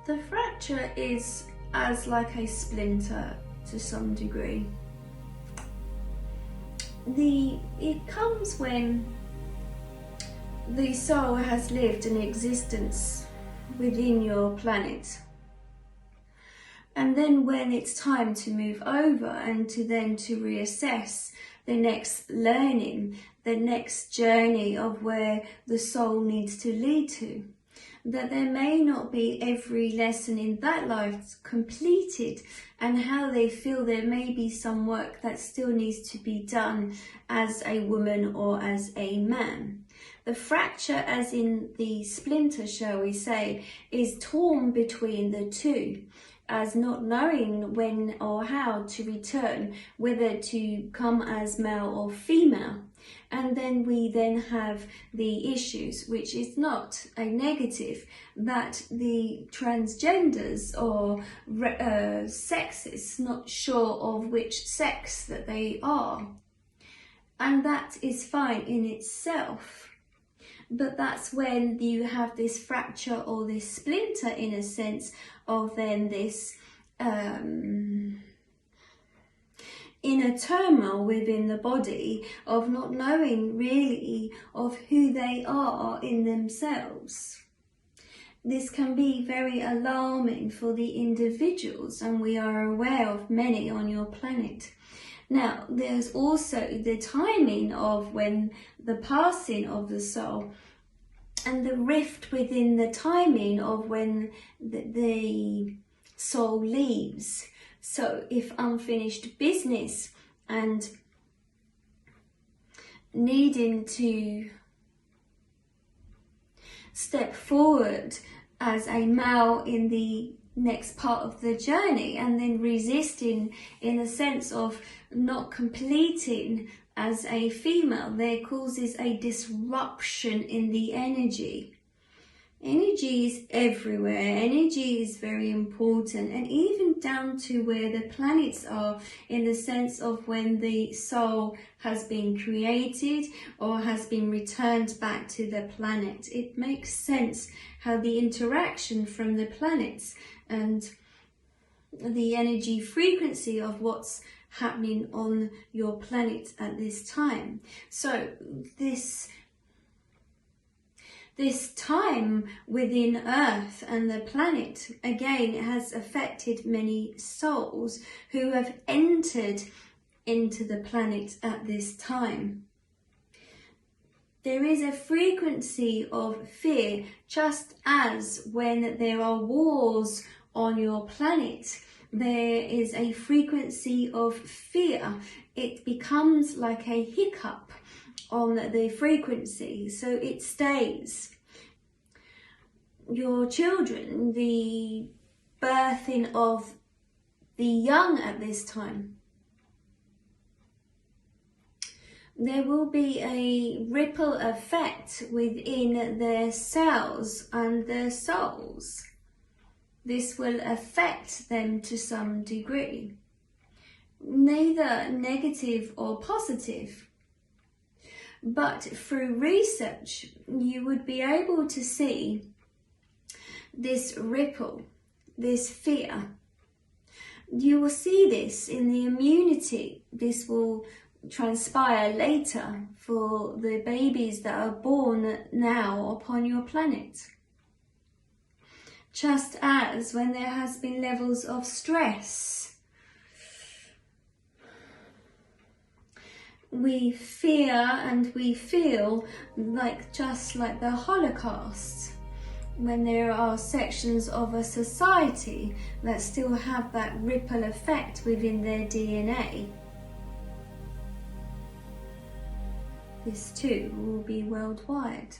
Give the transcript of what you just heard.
The fracture is as like a splinter to some degree. It comes when the soul has lived an existence within your planet. And then when it's time to move over and to reassess the next learning, the next journey of where the soul needs to lead to, that there may not be every lesson in that life completed, and how they feel there may be some work that still needs to be done as a woman or as a man. The fracture, as in the splinter, shall we say, is torn between the two, as not knowing when or how to return, whether to come as male or female. And then we have the issues, which is not a negative, that the transgenders or sexes not sure of which sex that they are. And that is fine in itself. But that's when you have this fracture or this splinter, in a sense, of then this inner turmoil within the body of not knowing really of who they are in themselves. This can be very alarming for the individuals, and we are aware of many on your planet. Now, there's also the timing of when the passing of the soul, and the rift within the timing of when the soul leaves. So if unfinished business and needing to step forward as a male in the next part of the journey, and then resisting in the sense of not completing as a female, there causes a disruption in the energy. Energy is everywhere. Energy is very important, and even down to where the planets are, in the sense of when the soul has been created or has been returned back to the planet. It makes sense how the interaction from the planets and the energy frequency of what's happening on your planet at this time. So this time within Earth and the planet, again, has affected many souls who have entered into the planet at this time. There is a frequency of fear, just as when there are wars on your planet, there is a frequency of fear. It becomes like a hiccup on the frequency, so it stays. Your children, the birthing of the young at this time, there will be a ripple effect within their cells and their souls. This will affect them to some degree, neither negative or positive. But through research, you would be able to see this ripple, this fear. You will see this in the immunity. This will transpire later for the babies that are born now upon your planet. Just as when there has been levels of stress, we fear and we feel like just like the Holocaust, when there are sections of a society that still have that ripple effect within their DNA. This too will be worldwide.